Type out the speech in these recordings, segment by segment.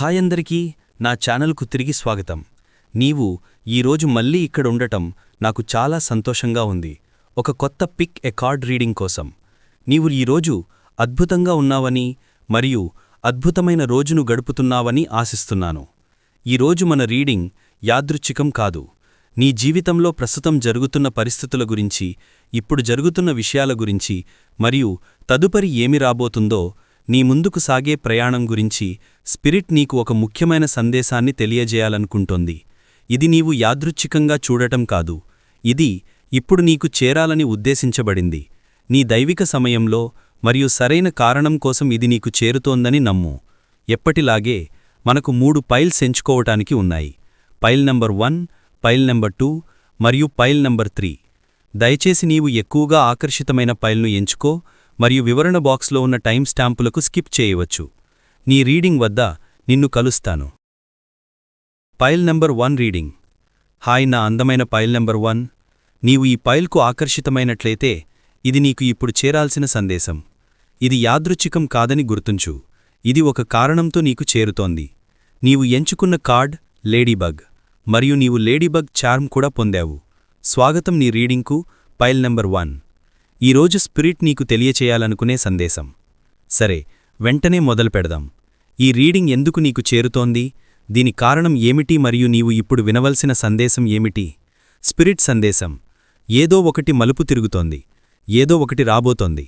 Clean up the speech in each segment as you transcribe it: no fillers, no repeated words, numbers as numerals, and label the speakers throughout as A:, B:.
A: Hi అందరికీ, నా ఛానల్కు తిరిగి స్వాగతం. నీవు ఈరోజు మళ్ళీ ఇక్కడ ఉండటం నాకు చాలా సంతోషంగా ఉంది. ఒక కొత్త పిక్ ఎ కార్డ్ రీడింగ్ కోసం. నీవు ఈరోజు అద్భుతంగా ఉన్నావని మరియు అద్భుతమైన రోజును గడుపుతున్నావని ఆశిస్తున్నాను. ఈరోజు మన రీడింగ్ యాదృచ్ఛికం కాదు. నీ జీవితంలో ప్రస్తుతం జరుగుతున్న పరిస్థితుల గురించి, ఇప్పుడు జరుగుతున్న విషయాల గురించి మరియు తదుపరి ఏమి రాబోతుందో నీ ముందుకు సాగే ప్రయాణం గురించి స్పిరిట్ నీకు ఒక ముఖ్యమైన సందేశాన్ని తెలియజేయాలనుకుంటోంది. ఇది నీవు యాదృచ్ఛికంగా చూడటం కాదు. ఇది ఇప్పుడు నీకు చేరాలని ఉద్దేశించబడింది. నీ దైవిక సమయంలో మరియు సరైన కారణం కోసం ఇది నీకు చేరుతోందని నమ్ము. ఎప్పటిలాగే మనకు 3 పైల్స్ ఎంచుకోవటానికి ఉన్నాయి. పైల్ నంబర్ 1, పైల్ నంబర్ 2 మరియు పైల్ నంబర్ 3. దయచేసి నీవు ఎక్కువగా ఆకర్షితమైన పైల్ను ఎంచుకో మరియు వివరణ బాక్స్లో ఉన్న టైం స్టాంపులకు స్కిప్ చేయవచ్చు. నీ రీడింగ్ వద్ద నిన్ను కలుస్తాను. Pile number 1 reading. హాయ్ నా అందమైన పైల్ నంబర్ 1. నీవు ఈ పైల్కు ఆకర్షితమైనట్లయితే ఇది నీకు ఇప్పుడు చేరాల్సిన సందేశం. ఇది యాదృచ్ఛికం కాదని గుర్తుంచు. ఇది ఒక కారణంతో నీకు చేరుతోంది. నీవు ఎంచుకున్న కార్డ్ లేడీబగ్ మరియు నీవు లేడీబగ్ చార్మ్ కూడా పొందావు. స్వాగతం నీ రీడింగ్కు, పైల్ నంబర్ 1. ఈరోజు స్పిరిట్ నీకు తెలియచేయాలనుకునే సందేశం. సరే, వెంటనే మొదలుపెడదాం. ఈ రీడింగ్ ఎందుకు నీకు చేరుతోంది, దీని కారణం ఏమిటి మరియు నీవు ఇప్పుడు వినవలసిన సందేశం ఏమిటి? స్పిరిట్ సందేశం: ఏదో ఒకటి మలుపు తిరుగుతోంది, ఏదో ఒకటి రాబోతోంది.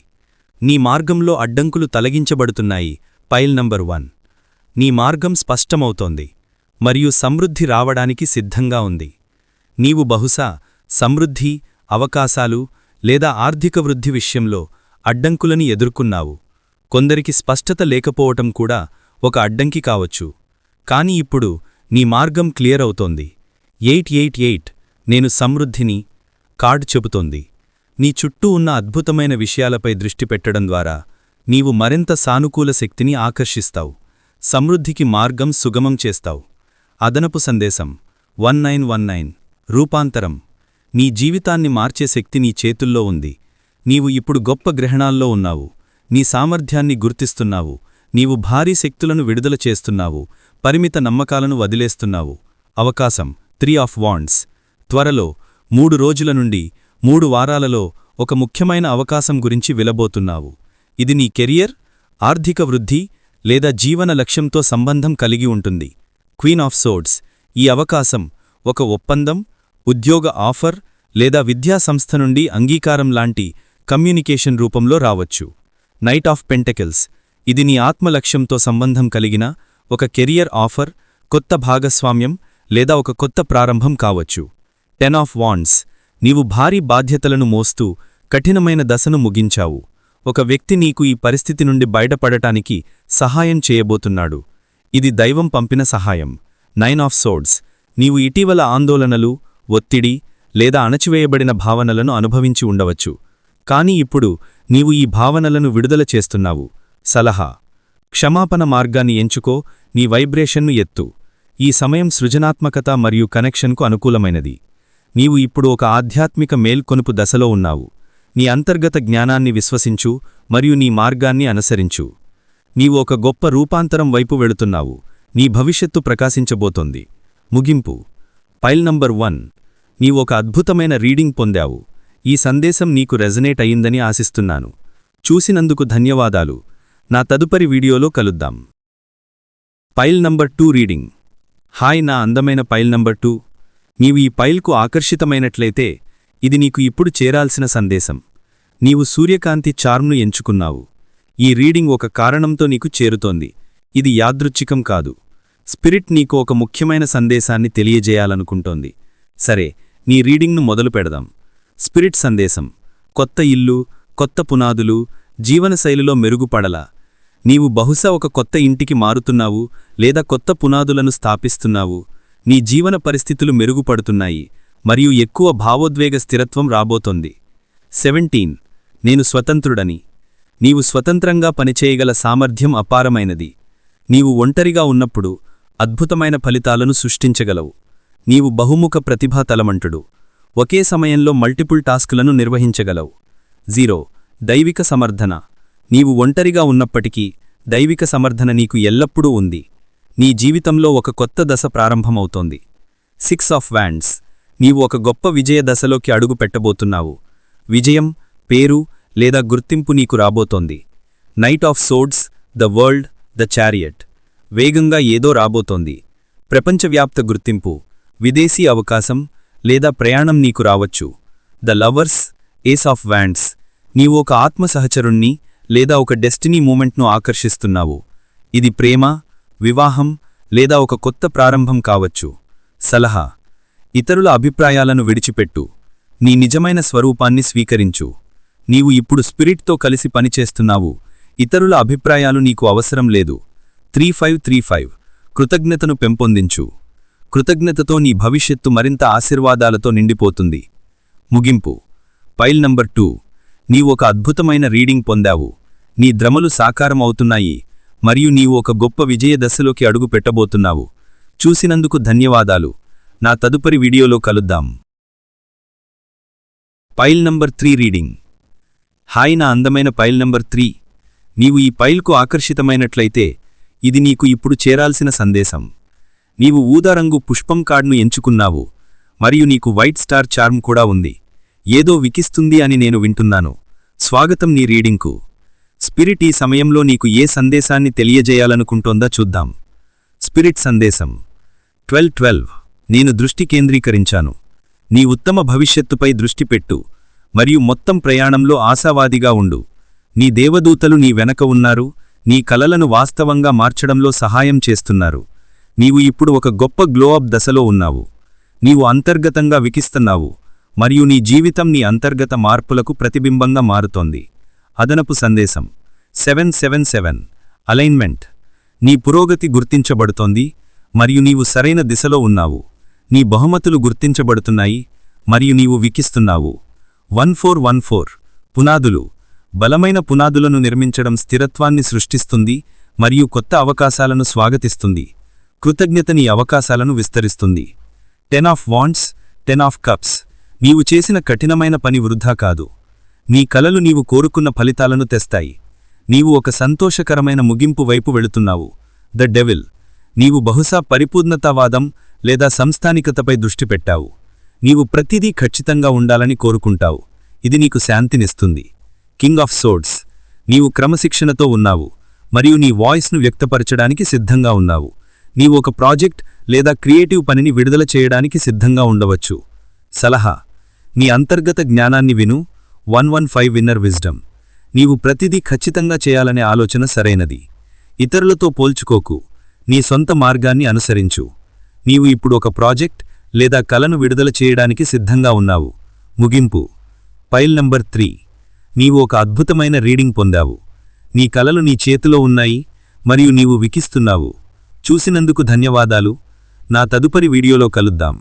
A: నీ మార్గంలో అడ్డంకులు తొలగించబడుతున్నాయి. Pile number 1. నీ మార్గం స్పష్టమవుతోంది మరియు సమృద్ధి రావడానికి సిద్ధంగా ఉంది. నీవు బహుశా సమృద్ధి, అవకాశాలు లేదా ఆర్థిక వృద్ధి విషయంలో అడ్డంకులని ఎదుర్కొన్నావు. కొందరికి స్పష్టత లేకపోవటం కూడా ఒక అడ్డంకి కావచ్చు. కాని ఇప్పుడు నీ మార్గం క్లియర్ అవుతోంది. 888 నేను సమృద్ధిని కార్డ్ చెబుతోంది. నీ చుట్టూ ఉన్న అద్భుతమైన విషయాలపై దృష్టి పెట్టడం ద్వారా నీవు మరింత సానుకూల శక్తిని ఆకర్షిస్తావు. సమృద్ధికి మార్గం సుగమం చేస్తావు. అదనపు సందేశం 1919 రూపాంతరం. నీ జీవితాన్ని మార్చే శక్తి నీ చేతుల్లో ఉంది. నీవు ఇప్పుడు గొప్ప గ్రహణాల్లో ఉన్నావు. నీ సామర్థ్యాన్ని గుర్తిస్తున్నావు. నీవు భారీ శక్తులను విడుదల చేస్తున్నావు. పరిమిత నమ్మకాలను వదిలేస్తున్నావు. అవకాశం 3 ఆఫ్ వాండ్స్. త్వరలో 3 రోజుల నుండి 3 వారాలలో ఒక ముఖ్యమైన అవకాశం గురించి విలబోతున్నావు. ఇది నీ కెరియర్, ఆర్థిక వృద్ధి లేదా జీవన లక్ష్యంతో సంబంధం కలిగి ఉంటుంది. Queen of swords. ఈ అవకాశం ఒక ఒప్పందం, ఉద్యోగ ఆఫర్ లేదా విద్యా సంస్థ నుండి అంగీకారం లాంటి కమ్యూనికేషన్ రూపంలో రావచ్చు. Knight of pentacles. ఇది నీ ఆత్మలక్ష్యంతో సంబంధం కలిగిన ఒక కెరియర్ ఆఫర్, కొత్త భాగస్వామ్యం లేదా ఒక కొత్త ప్రారంభం కావచ్చు. 10 ఆఫ్ వాండ్స్. నీవు భారీ బాధ్యతలను మోస్తూ కఠినమైన దశను ముగించావు. ఒక వ్యక్తి నీకు ఈ పరిస్థితి నుండి బయటపడటానికి సహాయం చేయబోతున్నాడు. ఇది దైవం పంపిన సహాయం. 9 ఆఫ్ సోర్డ్స్. నీవు ఇటీవల ఆందోళనలు, ఒత్తిడి లేదా అణచివేయబడిన భావనలను అనుభవించి ఉండవచ్చు. కాని ఇప్పుడు నీవు ఈ భావనలను విడుదల చేస్తున్నావు. సలహా: క్షమాపణ మార్గాన్ని ఎంచుకో, నీ వైబ్రేషన్ను ఎత్తు. ఈ సమయం సృజనాత్మకత మరియు కనెక్షన్కు అనుకూలమైనది. నీవు ఇప్పుడు ఒక ఆధ్యాత్మిక మేల్కొనుపు దశలో ఉన్నావు. నీ అంతర్గత జ్ఞానాన్ని విశ్వసించు మరియు నీ మార్గాన్ని అనుసరించు. నీవు ఒక గొప్ప రూపాంతరం వైపు వెళుతున్నావు. నీ భవిష్యత్తు ప్రకాశించబోతోంది. ముగింపు. Pile number 1. నీవు ఒక అద్భుతమైన రీడింగ్ పొందావు. ఈ సందేశం నీకు రెజనేట్ అయిందని ఆశిస్తున్నాను. చూసినందుకు ధన్యవాదాలు. నా తదుపరి వీడియోలో కలుద్దాం. Pile number 2 reading. హాయ్ నా అందమైన పైల్ నంబర్ 2. నీవు ఈ పైల్కు ఆకర్షితమైనట్లయితే ఇది నీకు ఇప్పుడు చేరాల్సిన సందేశం. నీవు సూర్యకాంతి చార్మ్ను ఎంచుకున్నావు. ఈ రీడింగ్ ఒక కారణంతో నీకు చేరుతోంది. ఇది యాదృచ్ఛికం కాదు. స్పిరిట్ నీకు ఒక ముఖ్యమైన సందేశాన్ని తెలియజేయాలనుకుంటోంది. సరే, నీ రీడింగ్ను మొదలు పెడదాం. స్పిరిట్ సందేశం: కొత్త ఇల్లు, కొత్త పునాదులు, జీవనశైలిలో మెరుగుపడలా. నీవు బహుశా ఒక కొత్త ఇంటికి మారుతున్నావు లేదా కొత్త పునాదులను స్థాపిస్తున్నావు. నీ జీవన పరిస్థితులు మెరుగుపడుతున్నాయి మరియు ఎక్కువ భావోద్వేగ స్థిరత్వం రాబోతోంది. 17 నేను స్వతంత్రుడని. నీవు స్వతంత్రంగా పనిచేయగల సామర్థ్యం అపారమైనది. నీవు ఒంటరిగా ఉన్నప్పుడు అద్భుతమైన ఫలితాలను సృష్టించగలవు. నీవు బహుముఖ ప్రతిభా తలమంటుడు. ఒకే సమయంలో మల్టిపుల్ టాస్కులను నిర్వహించగలవు. 0 దైవిక సమర్థన. నీవు ఒంటరిగా ఉన్నప్పటికీ దైవిక సమర్థన నీకు ఎల్లప్పుడూ ఉంది. నీ జీవితంలో ఒక కొత్త దశ ప్రారంభమవుతోంది. 6 ఆఫ్ వ్యాండ్స్, నీవు ఒక గొప్ప విజయ దశలోకి అడుగు పెట్టబోతున్నావు. విజయం, పేరు లేదా గుర్తింపు నీకు రాబోతోంది. Knight of swords, the world, the chariot, వేగంగా ఏదో రాబోతోంది. ప్రపంచవ్యాప్త గుర్తింపు, విదేశీ అవకాశం లేదా ప్రయాణం నీకు రావచ్చు. The lovers, ace of wands, నీవు ఒక ఆత్మ సహచరుణ్ణి లేదా ఒక డెస్టినీ మూమెంట్ను ఆకర్షిస్తున్నావు. ఇది ప్రేమ, వివాహం లేదా ఒక కొత్త ప్రారంభం కావచ్చు. సలహా: ఇతరుల అభిప్రాయాలను విడిచిపెట్టు. నీ నిజమైన స్వరూపాన్ని స్వీకరించు. నీవు ఇప్పుడు స్పిరిట్తో కలిసి పనిచేస్తున్నావు. ఇతరుల అభిప్రాయాలు నీకు అవసరం లేదు. 3535 కృతజ్ఞతను పెంపొందించు. కృతజ్ఞతతో నీ భవిష్యత్తు మరింత ఆశీర్వాదాలతో నిండిపోతుంది. ముగింపు. పైల్ నంబర్ 2, నీవు ఒక అద్భుతమైన రీడింగ్ పొందావు. నీ ద్రమలు సాకారం అవుతున్నాయి మరియు నీవు ఒక గొప్ప విజయ దశలోకి అడుగు పెట్టబోతున్నావు. చూసినందుకు ధన్యవాదాలు. నా తదుపరి వీడియోలో కలుద్దాం. Pile number 3 reading. హాయ్ నా అందమైన పైల్ నంబర్ 3, నీవు ఈ పైల్కు ఆకర్షితమైనట్లయితే ఇది నీకు ఇప్పుడు చేరాల్సిన సందేశం. నీవు ఊదారంగు పుష్పం కార్డ్ను ఎంచుకున్నావు మరియు నీకు వైట్ స్టార్ చార్మ్ కూడా ఉంది. ఏదో వికిస్తుంది అని నేను వింటున్నాను. స్వాగతం నీ రీడింగ్కు. స్పిరిట్ ఈ సమయంలో నీకు ఏ సందేశాన్ని తెలియజేయాలనుకుంటోందా చూద్దాం. స్పిరిట్ సందేశం: 1212 నేను దృష్టి కేంద్రీకరించాను. నీ ఉత్తమ భవిష్యత్తుపై దృష్టి పెట్టు మరియు మొత్తం ప్రయాణంలో ఆశావాదిగా ఉండు. నీ దేవదూతలు నీ వెనక ఉన్నారు, నీ కలలను వాస్తవంగా మార్చడంలో సహాయం చేస్తున్నారు. నీవు ఇప్పుడు ఒక గొప్ప గ్లోఅప్ దశలో ఉన్నావు. నీవు అంతర్గతంగా వికిస్తున్నావు మరియు నీ జీవితం నీ అంతర్గత మార్పులకు ప్రతిబింబంగా మారుతోంది. అదనపు సందేశం: 777 అలైన్మెంట్, నీ పురోగతి గుర్తించబడుతోంది మరియు నీవు సరైన దిశలో ఉన్నావు. నీ బహుమతులు గుర్తించబడుతున్నాయి మరియు నీవు వికిస్తున్నావు. 1414 పునాదులు, బలమైన పునాదులను నిర్మించడం స్థిరత్వాన్ని సృష్టిస్తుంది మరియు కొత్త అవకాశాలను స్వాగతిస్తుంది. కృతజ్ఞత నీ అవకాశాలను విస్తరిస్తుంది. 10 ఆఫ్ వాండ్స్, 10 ఆఫ్ కప్స్, నీవు చేసిన కఠినమైన పని వృధా కాదు. నీ కలలు నీవు కోరుకున్న ఫలితాలను తెస్తాయి. నీవు ఒక సంతోషకరమైన ముగింపు వైపు వెళుతున్నావు. ద డెవిల్, నీవు బహుశా పరిపూర్ణతావాదం లేదా సంస్థానికతపై దృష్టి పెట్టావు. నీవు ప్రతిదీ ఖచ్చితంగా ఉండాలని కోరుకుంటావు. ఇది నీకు శాంతినిస్తుంది. కింగ్ ఆఫ్ సోర్డ్స్, నీవు క్రమశిక్షణతో ఉన్నావు మరియు నీ వాయిస్ను వ్యక్తపరచడానికి సిద్ధంగా ఉన్నావు. నీవు ఒక ప్రాజెక్ట్ లేదా క్రియేటివ్ పనిని విడుదల చేయడానికి సిద్ధంగా ఉండవచ్చు. సలహా: నీ అంతర్గత జ్ఞానాన్ని విను. 115 ఇన్నర్ విజ్డమ్, నీవు ప్రతిదీ ఖచ్చితంగా చేయాలనే ఆలోచన సరైనది. ఇతరులతో పోల్చుకోకు, నీ సొంత మార్గాన్ని అనుసరించు. నీవు ఇప్పుడు ఒక ప్రాజెక్ట్ లేదా కలను విడుదల చేయడానికి సిద్ధంగా ఉన్నావు. ముగింపు. పైల్ నంబర్ 3, నీవు ఒక అద్భుతమైన రీడింగ్ పొందావు. నీ కలలు నీ చేతిలో ఉన్నాయి మరియు నీవు వికిస్తున్నావు. చూసినందుకు ధన్యవాదాలు. నా తదుపరి వీడియోలో కలుద్దాం.